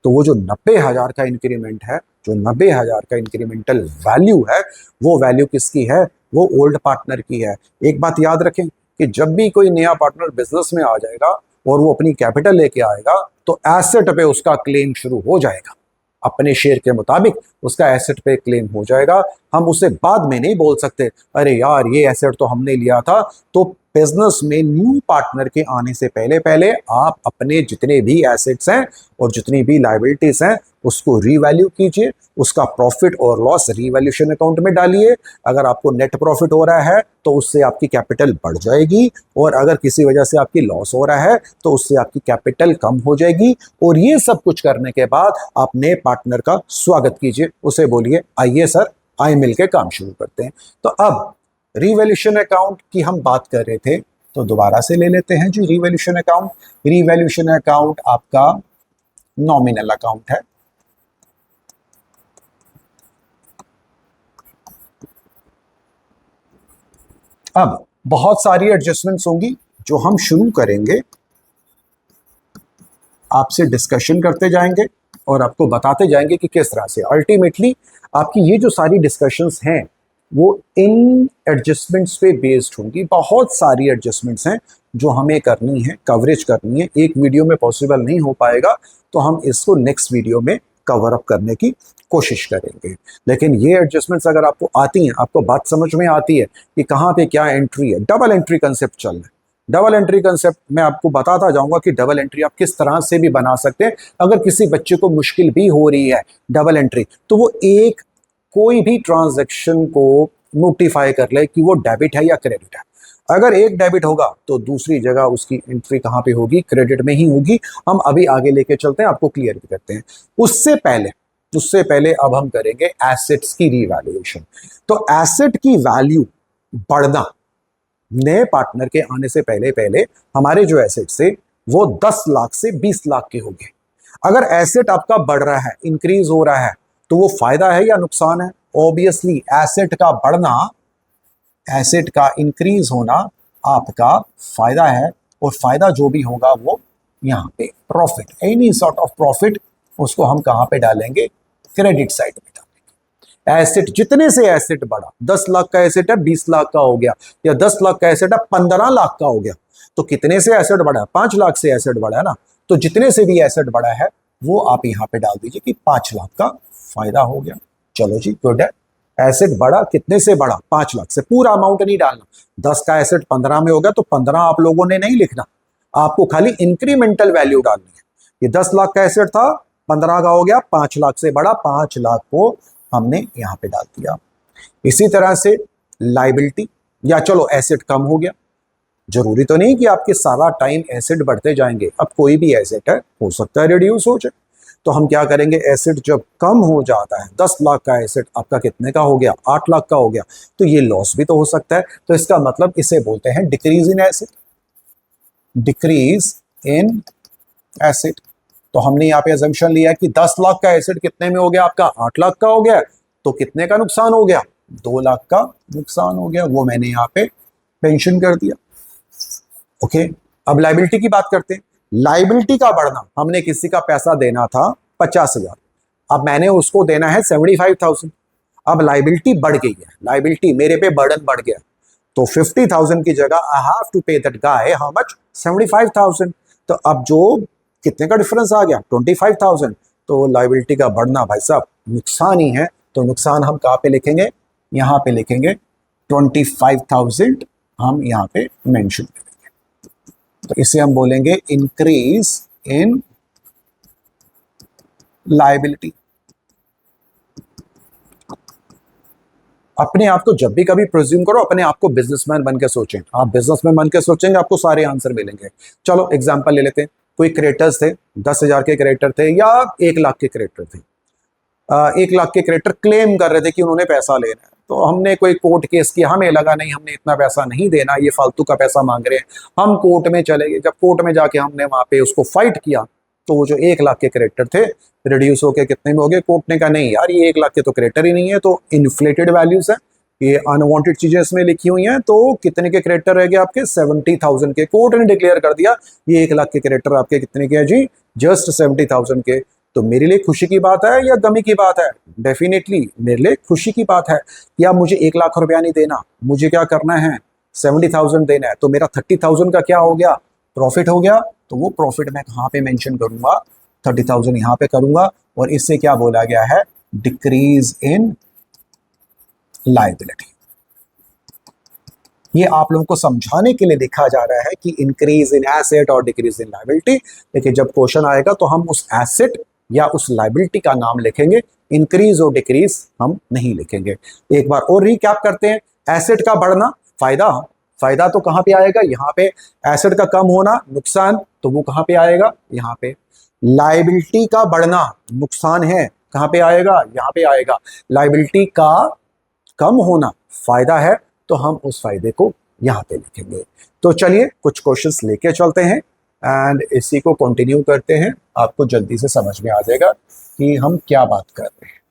तो वो जो 90,000 का इंक्रीमेंट है, जो 90,000 का इंक्रीमेंटल वैल्यू है, वो वैल्यू किसकी है, वो ओल्ड पार्टनर की है। एक बात याद रखें कि जब भी कोई नया पार्टनर बिजनेस में आ जाएगा और वो अपनी कैपिटल लेके आएगा, तो एसेट पे उसका क्लेम शुरू हो जाएगा, अपने शेयर के मुताबिक उसका एसेट पे क्लेम हो जाएगा। हम उसे बाद में नहीं बोल सकते अरे यार ये एसेट तो हमने लिया था। तो बिजनेस में न्यू पार्टनर के आने से पहले पहले आप अपने जितने भी एसेट्स हैं और जितनी भी लायबिलिटीज हैं उसको रीवैल्यू कीजिए, उसका प्रॉफिट और लॉस रीवैल्यूएशन अकाउंट में डालिए। अगर आपको नेट प्रॉफिट हो रहा है तो उससे आपकी कैपिटल बढ़ जाएगी, और अगर किसी वजह से आपकी लॉस हो रहा है तो उससे आपकी कैपिटल कम हो जाएगी। और ये सब कुछ करने के बाद आप नए पार्टनर का स्वागत कीजिए, उसे बोलिए आइए सर, आइए मिलकर काम शुरू करते हैं। तो अब रिवैल्यूएशन अकाउंट की हम बात कर रहे थे, तो दोबारा से ले लेते हैं जी रिवैल्यूएशन अकाउंट। रिवैल्यूएशन अकाउंट आपका नॉमिनल अकाउंट है। अब बहुत सारी एडजस्टमेंट्स होंगी जो हम शुरू करेंगे, आपसे डिस्कशन करते जाएंगे और आपको बताते जाएंगे कि किस तरह से अल्टीमेटली आपकी ये जो सारी डिस्कशंस हैं वो इन एडजस्टमेंट्स पे बेस्ड होंगी। बहुत सारी एडजस्टमेंट्स हैं जो हमें करनी है, कवरेज करनी है, एक वीडियो में पॉसिबल नहीं हो पाएगा, तो हम इसको नेक्स्ट वीडियो में कवर अप करने की कोशिश करेंगे। लेकिन ये एडजस्टमेंट्स अगर आपको आती हैं, आपको बात समझ में आती है कि कहाँ पे क्या एंट्री है, डबल एंट्री कंसेप्ट चल रहा है। डबल एंट्री कंसेप्ट मैं आपको बताता जाऊंगा कि डबल एंट्री आप किस तरह से भी बना सकते हैं। अगर किसी बच्चे को मुश्किल भी हो रही है डबल एंट्री, तो वो एक कोई भी ट्रांजैक्शन को नोटिफाई कर ले कि वो डेबिट है या क्रेडिट है। अगर एक डेबिट होगा तो दूसरी जगह उसकी एंट्री कहाँ पे होगी, क्रेडिट में ही होगी। हम अभी आगे लेके चलते हैं, आपको क्लियर भी करते हैं। उससे पहले अब हम करेंगे एसेट्स की रीवैल्यूएशन। तो एसेट की वैल्यू बढ़ना, नए पार्टनर के आने से पहले पहले हमारे जो एसेट्स थे वो 10 लाख से 20 लाख के हो गए। अगर एसेट आपका बढ़ रहा है, इंक्रीज हो रहा है, तो वो फायदा है या नुकसान है? ऑब्वियसली एसेट का बढ़ना, एसेट का इंक्रीज होना आपका फायदा है, और फायदा जो भी होगा वो यहाँ पे profit, any sort of profit, उसको हम कहाँ पे डालेंगे, क्रेडिट साइड में डालेंगे। एसेट जितने से एसेट बढ़ा, 10 लाख का एसेट है 20 लाख का हो गया, या 10 लाख का एसेट है 15 लाख का हो गया, तो कितने से एसेट बढ़ा, 5 लाख से एसेट बढ़ा है ना। तो जितने से भी एसेट बढ़ा है वो आप यहाँ पे डाल दीजिए कि 5 लाख का फायदा हो गया। चलो जी, गुड है। एसेट बढ़ा, कितने से बढ़ा, 5 लाख से। पूरा अमाउंट नहीं डालना, 10 का एसेट 15 में हो गया तो 15 आप लोगों ने नहीं लिखना, आपको खाली इंक्रीमेंटल वैल्यू डालनी है। ये 10 लाख का एसेट था, 15 का हो गया, 5 लाख से बढ़ा, 5 लाख को हमने यहाँ पे डाल दिया। इसी तरह से लाइबिलिटी, या चलो एसेट कम हो गया, जरूरी तो नहीं कि आपके सारा टाइम एसेट बढ़ते जाएंगे। अब कोई भी एसेट है, हो सकता है रिड्यूस हो जाए, तो हम क्या करेंगे, एसेट जब कम हो जाता है, 10 लाख का एसेट आपका कितने का हो गया, 8 लाख का हो गया, तो ये लॉस भी तो हो सकता है। तो इसका मतलब इसे बोलते हैं decrease in asset, decrease in asset. तो हमने यहाँ पे अजम्पशन लिया कि 10 लाख का एसेट कितने में हो गया आपका, 8 लाख का हो गया, तो कितने का नुकसान हो गया, 2 लाख का नुकसान हो गया। वो मैंने यहाँ पे मेंशन कर दिया। ओके, अब लाइबिलिटी की बात करते हैं। लाइबिलिटी का बढ़ना, हमने किसी का पैसा देना था 50,000, अब मैंने उसको देना है 75,000। अब लाइबिलिटी बढ़ गई है, लाइबिलिटी मेरे पे बर्डन बढ़ गया, तो 50,000 की जगह आई हैव टू पे दैट गाय हाउ मच, 75,000। तो अब जो कितने का डिफरेंस आ गया, 25,000। तो लाइबिलिटी का बढ़ना भाई साहब नुकसान ही है, तो नुकसान हम कहाँ पे लिखेंगे, यहाँ पे लिखेंगे 25,000 हम यहाँ पे मेंशन करेंगे। तो इसे हम बोलेंगे इंक्रीज इन लाइबिलिटी। अपने आप को जब भी कभी प्रिज्यूम करो, अपने आप को बिजनेसमैन बन के सोचें। आप बिजनेसमैन बन के सोचेंगे, आपको सारे आंसर मिलेंगे। चलो एग्जांपल ले लेते हैं, कोई क्रिएटर्स थे, 10,000 के क्रिएटर थे या 1 लाख के क्रिएटर थे। 1 लाख के क्रिएटर क्लेम कर रहे थे कि उन्होंने पैसा लेना है, तो हमने कोई कोर्ट केस किया, हमें लगा नहीं हमने इतना पैसा नहीं देना, ये फालतू का पैसा मांग रहे हैं। हम कोर्ट में चले गए, जब कोर्ट में जाके हमने वहां पे उसको फाइट किया, तो वो जो 1 लाख के क्रिएटर थे रिड्यूस होके कितने में हो गए, कोर्ट ने कहा नहीं यार ये 1 लाख के तो क्रिएटर ही नहीं है, तो इन्फ्लेटेड वैल्यूज है, ये अनवांटेड चीजें इसमें लिखी हुई हैं। तो कितने के क्रिएटर रह गए आपके, 70,000 के। कोर्ट ने डिक्लेयर कर दिया ये 1 लाख के क्रिएटर आपके कितने के हैं जी, जस्ट 70,000 के। तो मेरे लिए खुशी की बात है या गमी की बात है, डेफिनेटली मेरे लिए खुशी की बात है। या मुझे 1 लाख रुपया नहीं देना, मुझे क्या करना है, 70,000 देना है, तो मेरा 30,000 का क्या हो गया, प्रॉफिट हो गया। तो वो प्रॉफिट मैं कहाँ पे मेंशन करूंगा, 30,000 यहाँ पे करूंगा। और इससे क्या बोला गया है, डिक्रीज इन लाइबिलिटी। ये आप लोगों को समझाने के लिए लिखा जा रहा है कि इंक्रीज इन एसेट और डिक्रीज इन लाइबिलिटी। लेकिन जब क्वेश्चन आएगा तो हम उस एसेट या उस लाइबिलिटी का नाम लिखेंगे, इंक्रीज और डिक्रीज हम नहीं लिखेंगे। एक बार और रिकैप करते हैं, एसेट का बढ़ना फायदा, फायदा तो कहां पे आएगा, यहाँ पे। एसेट का कम होना नुकसान, तो वो कहां पे आएगा, यहाँ पे। लाइबिलिटी का बढ़ना नुकसान है, कहां पे आएगा, यहाँ पे आएगा। लाइबिलिटी का कम होना फायदा है, तो हम उस फायदे को यहाँ पे लिखेंगे। तो चलिए कुछ क्वेश्चंस लेके चलते हैं एंड इसी को कंटिन्यू करते हैं, आपको जल्दी से समझ में आ जाएगा कि हम क्या बात कर रहे हैं।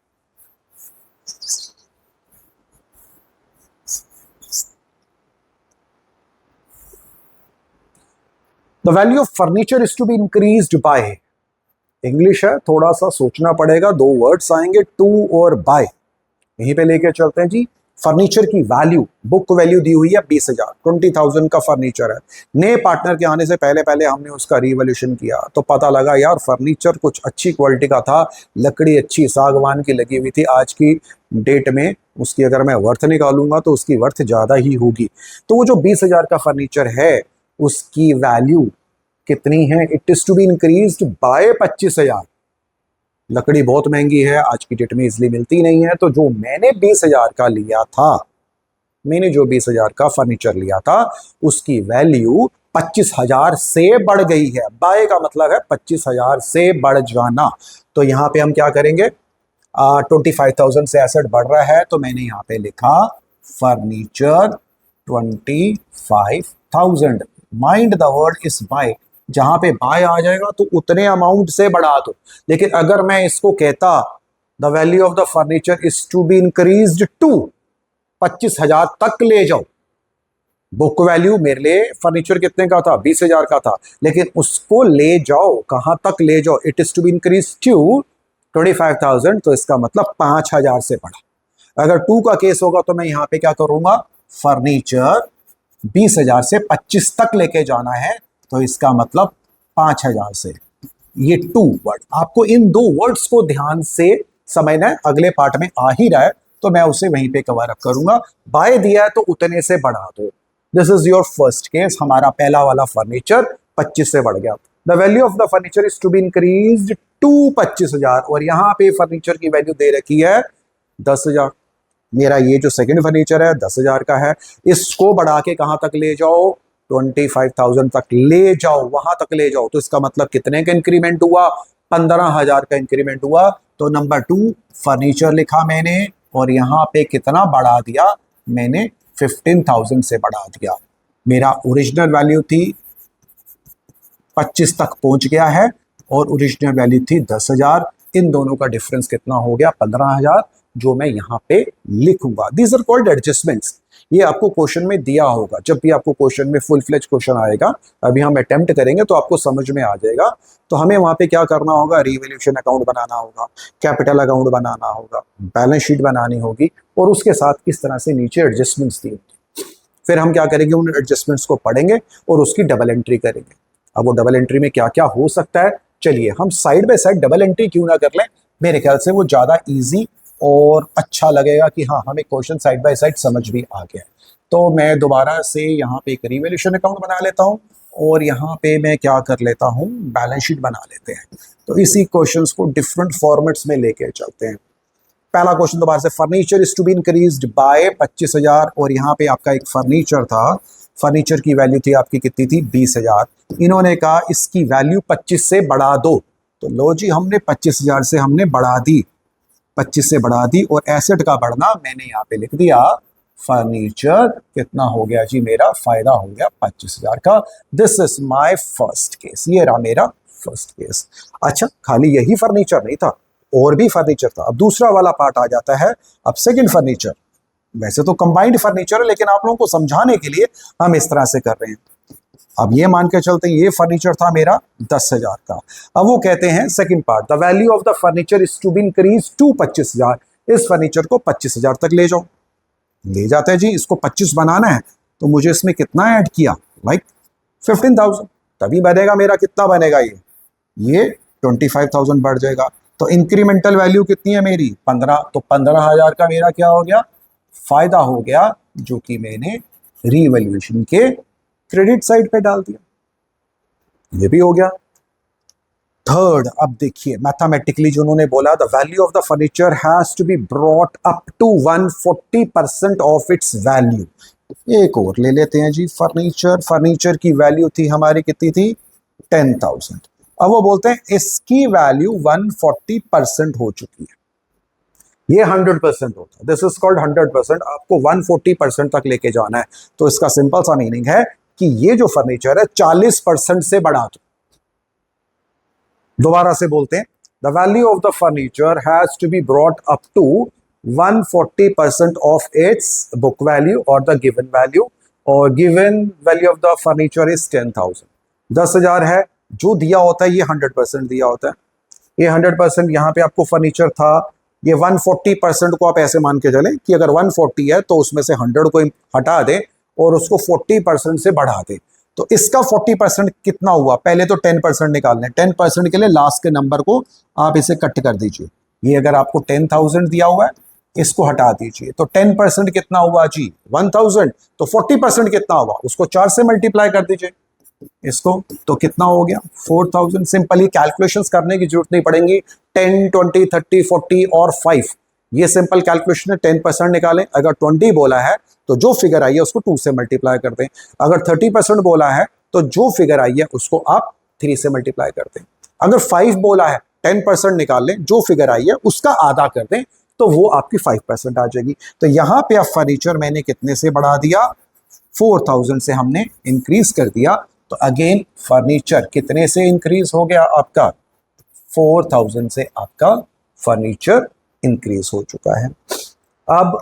The value of furniture is to be increased by, English है थोड़ा सा सोचना पड़ेगा, 2 वर्ड्स आएंगे, टू और बाय। यहीं पे लेके चलते हैं जी। फर्नीचर की वैल्यू, बुक वैल्यू दी हुई है 20,000, 20,000 का फर्नीचर है। नए पार्टनर के आने से पहले पहले हमने उसका रिवैल्यूएशन किया, तो पता लगा यार फर्नीचर कुछ अच्छी क्वालिटी का था, लकड़ी अच्छी सागवान की लगी हुई थी। आज की डेट में उसकी अगर मैं वर्थ निकालूंगा तो उसकी वर्थ ज़्यादा ही होगी। तो वो जो 20,000 का फर्नीचर है उसकी वैल्यू कितनी है, it is to be increased by 25,000। लकड़ी बहुत महंगी है, आज की डेट में इजली मिलती नहीं है, तो जो मैंने 20,000 का लिया था, मैंने जो 20,000 का फर्नीचर लिया था उसकी वैल्यू 25,000 से बढ़ गई है। बाय का मतलब है 25,000 से बढ़ जाना। तो यहाँ पे हम क्या करेंगे, 25,000 से एसेट बढ़ रहा है, तो मैंने यहाँ पे लिखा furniture 25,000। Mind the word is by, जहां पे बाय आ जाएगा तो उतने अमाउंट से बढ़ा दो। लेकिन अगर मैं इसको कहता the value of the furniture is to be increased to 25,000 तक ले जाओ, बुक वैल्यू मेरे लिए फर्नीचर कितने का था, 20,000 का था, लेकिन उसको ले जाओ, कहां तक ले जाओ, it is to be increase to 25,000, तो इसका मतलब 5,000 से बढ़ा। अगर 2 का केस होगा तो मैं यहां पे क्या करूंगा, फर्नीचर 20,000 से 25 तक लेके जाना है, तो इसका मतलब 5,000 से। ये 2 वर्ड, आपको इन 2 वर्ड्स को ध्यान से समझना है, अगले पार्ट में आ ही रहा है तो मैं उसे वहीं पे कवर अप करूंगा। बाय दिया है तो उतने से बढ़ा दो। This is your first case, हमारा पहला वाला फर्नीचर 25 से बढ़ गया। The value of the furniture is to be increased to 25,000, और यहाँ पे फर्नीचर की वैल्यू दे रखी है 10,000। मेरा ये जो सेकंड फर्नीचर है 10,000 का है, इसको बढ़ा के कहां तक ले जाओ, 25,000 तक ले जाओ, वहां तक ले जाओ। तो इसका मतलब कितने का इंक्रीमेंट हुआ, 15,000 का इंक्रीमेंट हुआ। तो नंबर 2 फर्नीचर लिखा मैंने, और यहाँ पे कितना बढ़ा दिया मैंने, 15,000 से बढ़ा दिया। मेरा ओरिजिनल वैल्यू थी 25 तक पहुंच गया है, और ओरिजिनल वैल्यू थी 10,000। इन दोनों का डिफरेंस कितना हो गया, 15,000, जो मैं यहाँ पे लिखूंगा। These are called adjustments. ये आपको क्वेश्चन में दिया होगा, जब भी आपको क्वेश्चन में फुल फ्लेज क्वेश्चन आएगा, अभी हम अटेम्प्ट करेंगे तो आपको समझ में आ जाएगा। तो हमें वहां पे क्या करना होगा, रिवैल्यूएशन अकाउंट बनाना होगा, कैपिटल अकाउंट बनाना होगा, बैलेंस शीट बनानी होगी, और उसके साथ इस तरह से नीचे एडजस्टमेंट्स दी होगी। फिर हम क्या करेंगे, उन एडजस्टमेंट्स को पढ़ेंगे और उसकी डबल एंट्री करेंगे। अब वो डबल एंट्री में क्या क्या हो सकता है, चलिए हम side by side double entry क्यों ना कर लें, मेरे ख्याल से वो ज़्यादा ईजी और अच्छा लगेगा कि हाँ हमें क्वेश्चन साइड बाय साइड समझ भी आ गया। तो मैं दोबारा से यहाँ पे एक रिवैल्यूएशन अकाउंट बना लेता हूँ और यहाँ पे मैं क्या कर लेता हूँ, बैलेंस शीट बना लेते हैं। तो इसी क्वेश्चंस को डिफरेंट फॉर्मेट्स में लेके चलते हैं। पहला क्वेश्चन दोबारा से, furniture is to be increased by 25,000, और यहाँ पे आपका एक फर्नीचर था, फर्नीचर की वैल्यू थी आपकी कितनी थी, 20,000। इन्होंने कहा इसकी वैल्यू 25 से बढ़ा दो, तो लो जी हमने 25,000 से हमने बढ़ा दी, 25 से बढ़ा दी, और एसेट का बढ़ना मैंने यहाँ पे लिख दिया, फर्नीचर कितना हो गया जी, मेरा फायदा हो गया 25,000 का। This is my first case, ये रहा मेरा फर्स्ट केस। अच्छा, खाली यही फर्नीचर नहीं था, और भी फर्नीचर था। अब दूसरा वाला पार्ट आ जाता है, अब सेकंड फर्नीचर, वैसे तो कंबाइंड फर्नीचर है, लेकिन आप लोगों को समझाने के लिए हम इस तरह से कर रहे हैं। अब ये मान के चलते हैं ये फर्नीचर था मेरा 10,000 का। अब वो कहते हैं second part, the value of the furniture is to be increase to 25,000, इस फर्नीचर को 25,000 तक ले जाओ। ले जाते हैं जी, इसको 25 बनाना है तो मुझे इसमें कितना ऐड किया, लाइक 15,000, तभी बनेगा मेरा, कितना बनेगा ये 25,000 बढ़ जाएगा। तो इंक्रीमेंटल वैल्यू कितनी है मेरी, 15, तो 15,000 का मेरा क्या हो गया, फायदा हो गया, जो कि मैंने रीवैल्यूएशन के क्रेडिट साइड पे डाल दिया। ये भी हो गया। थर्ड, अब देखिए मैथमेटिकली जो उन्होंने बोला, the value of the furniture has to be brought up to 140% of its value. एक और ले लेते हैं जी, फर्नीचर की वैल्यू थी हमारी कितनी थी, 10,000। अब वो बोलते हैं इसकी वैल्यू 140% हो चुकी है, ये 100% होता है, दिस इज कॉल्ड 100%, आपको 140% तक लेके जाना है। तो इसका सिंपल सा मीनिंग है कि ये जो फर्नीचर है 40% से बढ़ा दो। दोबारा से बोलते हैं, the value of the furniture has to be brought up to 140% of its book value और द गिवन वैल्यू, और given value of the furniture is 10,000। 10,000 है, जो दिया होता है ये 100% दिया होता है। ये 100% यहाँ पे आपको फर्नीचर था, ये 140% को आप ऐसे मान के चलें कि अगर 140 है तो उसमें से 100 को हटा दें और उसको 40% से बढ़ा दें। तो इसका 40% कितना हुआ, पहले तो 10% निकालना है। 10% के लिए लास्ट के नंबर को आप इसे कट कर दीजिए। ये अगर आपको 10,000 दिया हुआ है, इसको हटा दीजिए, तो 10% कितना हुआ जी, 1,000। तो 40% कितना हुआ, उसको 4 से मल्टीप्लाई कर दीजिए इसको, तो कितना हो गया 4,000। सिंपली कैलकुलेशंस करने की जरूरत नहीं पड़ेगी, 10, 20, 30, 40 और 5, ये सिंपल कैलकुलेशन है। 10% निकालें, अगर 20 बोला है तो जो फिगर आई है उसको 2 से मल्टीप्लाई कर दें, अगर 30% बोला है तो जो फिगर आई है उसको आप 3 से मल्टीप्लाई कर दें, अगर 5 बोला है 10% निकाल लें, जो फिगर आई है उसका आधा कर दें, तो वो आपकी 5% आ जाएगी। तो यहाँ पे अब फर्नीचर मैंने कितने से बढ़ा दिया, 4,000 से हमने इंक्रीज कर दिया। तो अगेन फर्नीचर कितने से इंक्रीज हो गया आपका, 4,000 से आपका फर्नीचर इंक्रीज हो चुका है। अब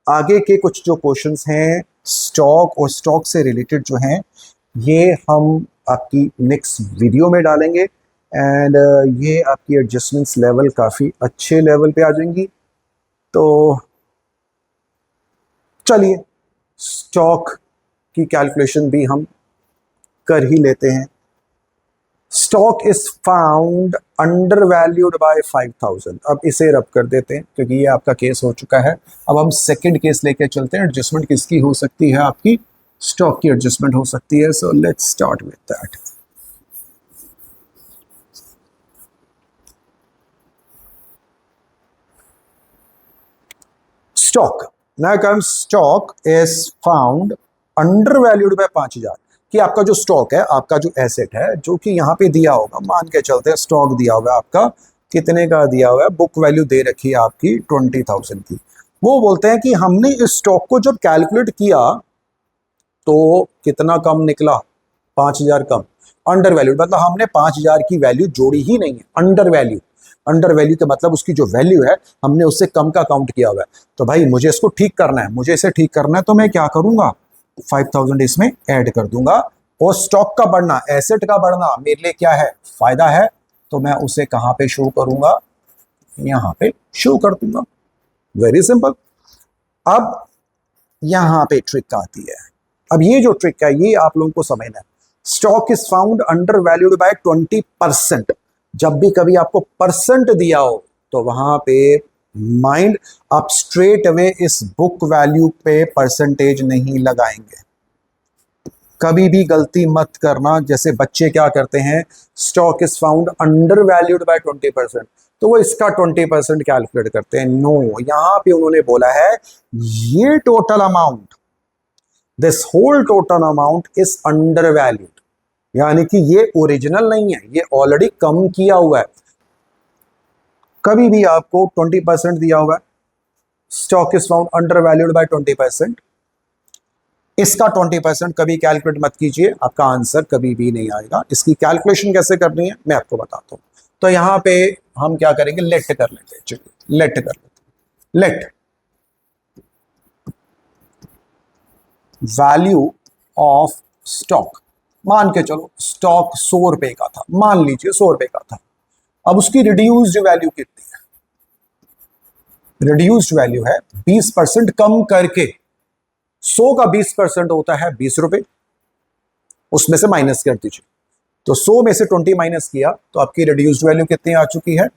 आगे के कुछ जो क्वेश्चंस हैं स्टॉक और स्टॉक से रिलेटेड जो हैं, ये हम आपकी नेक्स्ट वीडियो में डालेंगे, एंड ये आपकी एडजस्टमेंट्स लेवल काफ़ी अच्छे लेवल पे आ जाएंगी। तो चलिए स्टॉक की कैलकुलेशन भी हम कर ही लेते हैं। Stock is found under valued bye 5,000। अब इसे रब कर देते हैं क्योंकि ये आपका केस हो चुका है। अब हम सेकंड केस लेके चलते हैं। एडजस्टमेंट किसकी हो सकती है, आपकी स्टॉक की एडजस्टमेंट हो सकती है। So let's start with that. Stock, now comes stock is found undervalued by 5,000। कि आपका जो स्टॉक है, आपका जो एसेट है, जो कि यहाँ पे दिया होगा, मान के चलते हैं स्टॉक दिया हुआ है आपका, कितने का दिया हुआ है, बुक वैल्यू दे रखी है आपकी 20,000 की। वो बोलते हैं कि हमने इस स्टॉक को जब कैलकुलेट किया तो कितना कम निकला, 5,000 कम, अंडर वैल्यू, मतलब हमने 5,000 की वैल्यू जोड़ी ही नहीं है। अंडर वैल्यू, अंडर वैल्यू का मतलब उसकी जो वैल्यू है हमने उससे कम का काउंट किया हुआ है। तो भाई मुझे इसको ठीक करना है, मुझे इसे ठीक करना है, तो मैं क्या करूंगा, 5,000 इसमें ऐड कर दूंगा। और स्टॉक का बढ़ना, एसेट का बढ़ना मेरे लिए क्या है, फायदा है, तो मैं उसे कहां पे शो करूंगा, यहां पे शो कर दूंगा। Very simple. अब यहां पे ट्रिक आती है। अब ये जो ट्रिक है ये आप लोगों को समझना है। Stock is found under valued bye 20%। जब भी कभी आपको परसेंट दिया हो तो वहां पे माइंड आप स्ट्रेट अवे इस बुक वैल्यू पे परसेंटेज नहीं लगाएंगे। कभी भी गलती मत करना। जैसे बच्चे क्या करते हैं, stock is found under valued bye 20%, तो वो इसका 20% कैलकुलेट करते हैं। नो, यहां पे उन्होंने बोला है ये total amount, this whole total amount is undervalued, यानी कि ये ओरिजिनल नहीं है, ये ऑलरेडी कम किया हुआ है। कभी भी आपको 20% दिया हुआ है, stock is found under valued bye 20%, इसका 20% कभी कैलकुलेट मत कीजिए, आपका आंसर कभी भी नहीं आएगा। इसकी कैलकुलेशन कैसे करनी है मैं आपको बताता हूं। तो यहां पे हम क्या करेंगे, लेट कर लेंगे। चलिए लेट कर लेते, लेट वैल्यू ऑफ स्टॉक, मान के चलो स्टॉक 100 रुपए का था, मान लीजिए 100 रुपए का था। अब उसकी रिड्यूस्ड वैल्यू कितनी है, रिड्यूस्ड वैल्यू है 20% कम करके। 100 का 20% होता है 20 रुपए, उसमें से माइनस कर दीजिए। तो 100 में से 20 माइनस किया तो आपकी रिड्यूस्ड वैल्यू कितनी आ चुकी है,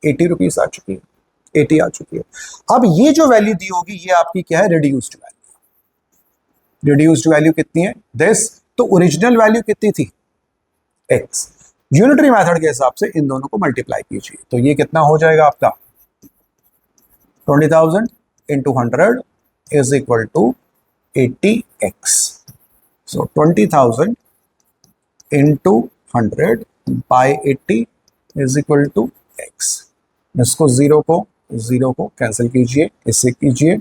80 रुपीज आ चुकी है, 80 आ चुकी है। अब ये जो वैल्यू दी होगी ये आपकी क्या है, रिड्यूस्ड वैल्यू। रिड्यूस्ड वैल्यू कितनी है, दिस। तो ओरिजिनल वैल्यू कितनी थी, x। यूनिटरी मेथड के हिसाब से इन दोनों को मल्टीप्लाई कीजिए, तो ये कितना हो जाएगा आपका 20,000 into 100 is equal to 80x। So 20,000 into 100 by 80 is equal to x। इसको जीरो को कैंसिल कीजिए, इससे कीजिए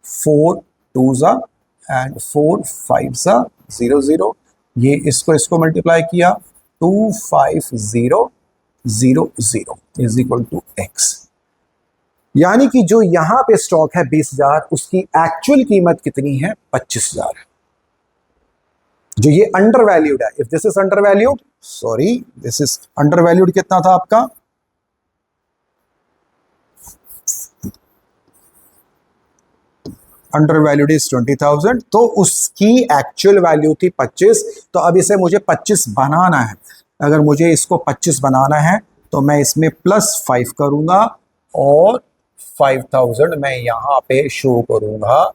4 2 जा एंड 4 5 जा 0 0। ये इसको मल्टीप्लाई किया 250 0 0 इज इक्वल टू x। यानी कि जो यहां पे स्टॉक है 20,000, उसकी एक्चुअल कीमत कितनी है, 25,000 है। जो ये अंडर वैल्यूड है, if this is under valued, sorry this is under valued, कितना था आपका, अंडर वैल्यूड इज 20,000, तो उसकी एक्चुअल वैल्यू थी 25। तो अब इसे मुझे 25 बनाना है। अगर मुझे इसको 25 बनाना है तो मैं इसमें +5 करूंगा और 5,000 मैं यहां पे शो करूंगा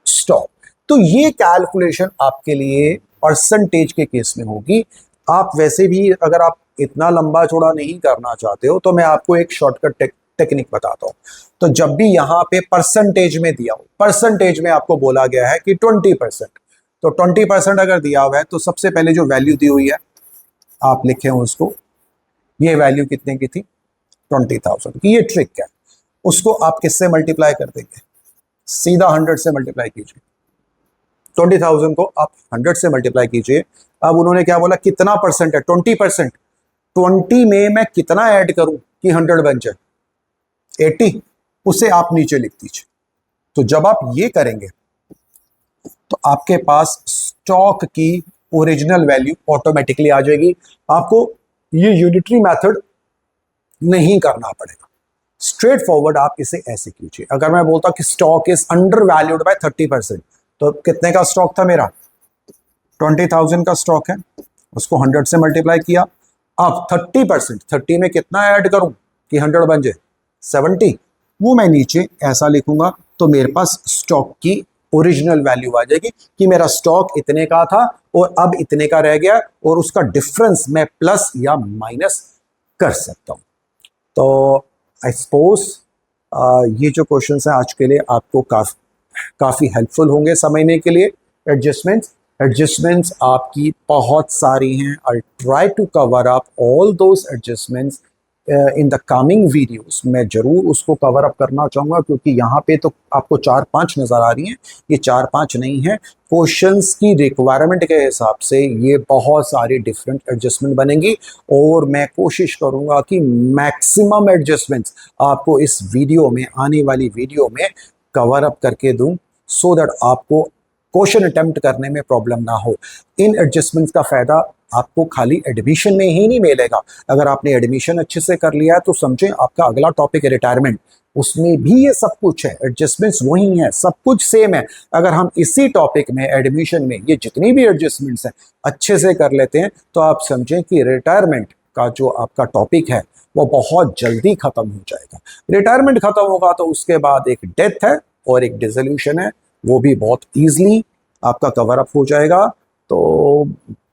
स्टॉक। तो ये कैलकुलेशन आपके लिए परसेंटेज के केस में होगी। आप वैसे भी अगर आप इतना लंबा चौड़ा नहीं करना चाहते हो तो मैं आपको एक शॉर्टकट टेक्निक बताता हूं। तो जब भी यहां पे परसेंटेज में दिया हो, परसेंटेज में आपको बोला गया है कि 20%, तो 20% अगर दिया हुआ है तो सबसे पहले जो वैल्यू दी हुई है आप लिखे हो उसको, ये वैल्यू कितने की थी, 20,000 की। ये ट्रिक है, उसको आप किससे मल्टीप्लाई कर देंगे, सीधा 100 से मल्टीप्लाई कीजिए। 20,000 को आप 100 से मल्टीप्लाई कीजिए। अब उन्होंने क्या बोला, कितना परसेंट है, 20%। 20 में मैं कितना ऐड करूं कि 100 बन जाए, 80, उसे आप नीचे लिख दीजिए। तो जब आप ये करेंगे तो आपके पास स्टॉक की ओरिजिनल वैल्यू ऑटोमेटिकली आ जाएगी। आपको ये यूनिटरी मेथड नहीं करना पड़ेगा, स्ट्रेट फॉरवर्ड आप इसे ऐसे कीजिए। अगर मैं बोलता कि stock is under valued bye 30%, तो कितने का स्टॉक था मेरा, 20,000 का स्टॉक है, उसको 100 से मल्टीप्लाई किया। अब 30%, 30 में कितना ऐड करूं कि 100 बन जाए, 70, वो मैं नीचे ऐसा लिखूंगा। तो मेरे पास स्टॉक की ओरिजिनल वैल्यू आ जाएगी कि मेरा स्टॉक इतने का था और अब इतने का रह गया, और उसका डिफरेंस मैं प्लस या माइनस कर सकता हूं। तो आई सपोज ये जो क्वेश्चन है आज के लिए आपको काफ़ी हेल्पफुल होंगे समझने के लिए। एडजस्टमेंट्स आपकी बहुत सारी हैं। I try to cover up all those adjustments in the coming videos. मैं ज़रूर उसको कवर अप करना चाहूँगा, क्योंकि यहाँ पे तो आपको 4-5 नज़र आ रही हैं, ये 4-5 नहीं है। क्वेश्चंस की रिक्वायरमेंट के हिसाब से ये बहुत सारी डिफरेंट एडजस्टमेंट बनेंगी, और मैं कोशिश करूँगा कि मैक्सिमम एडजस्टमेंट्स आपको इस वीडियो में, आने वाली वीडियो में कवर अप करके दूँ, सो दैट आपको क्वेश्चन अटेम्प्ट करने में प्रॉब्लम ना हो। इन एडजस्टमेंट्स का फ़ायदा आपको खाली एडमिशन में ही नहीं मिलेगा। अगर आपने एडमिशन अच्छे से कर लिया है तो समझें आपका अगला टॉपिक है रिटायरमेंट, उसमें भी ये सब कुछ है, एडजस्टमेंट्स वही हैं, सब कुछ सेम है। अगर हम इसी टॉपिक में एडमिशन में ये जितनी भी एडजस्टमेंट्स हैं अच्छे से कर लेते हैं तो आप समझें कि रिटायरमेंट का जो आपका टॉपिक है वो बहुत जल्दी खत्म हो जाएगा। रिटायरमेंट खत्म होगा तो उसके बाद एक डेथ है और एक डिसोल्यूशन है, वो भी बहुत ईजिली आपका कवर अप हो जाएगा। तो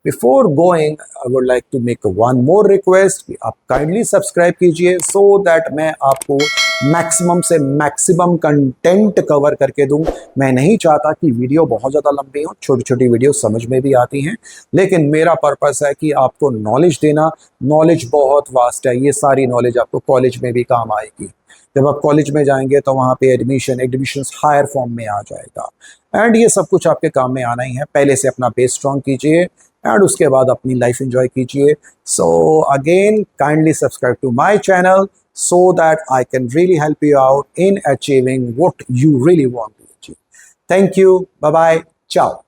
before going I would like to make one more request कि आप काइंडली सब्सक्राइब कीजिए सो दैट मैं आपको मैक्सिमम से मैक्सिमम कंटेंट कवर करके दूं। मैं नहीं चाहता कि वीडियो बहुत ज़्यादा लंबी हो, छोटी छोटी वीडियो समझ में भी आती हैं, लेकिन मेरा पर्पस है कि आपको नॉलेज देना। नॉलेज बहुत वास्ट है, ये सारी नॉलेज आपको कॉलेज में भी काम आएगी। जब आप कॉलेज में जाएंगे तो वहाँ पे एडमिशन्स हायर फॉर्म में आ जाएगा, एंड ये सब कुछ आपके काम में आना ही है। पहले से अपना बेस स्ट्रॉन्ग कीजिए एंड उसके बाद अपनी लाइफ एंजॉय कीजिए। So again kindly subscribe to my channel so that I can really help you out in achieving what you really want to achieve. Thank you. Bye bye. Ciao.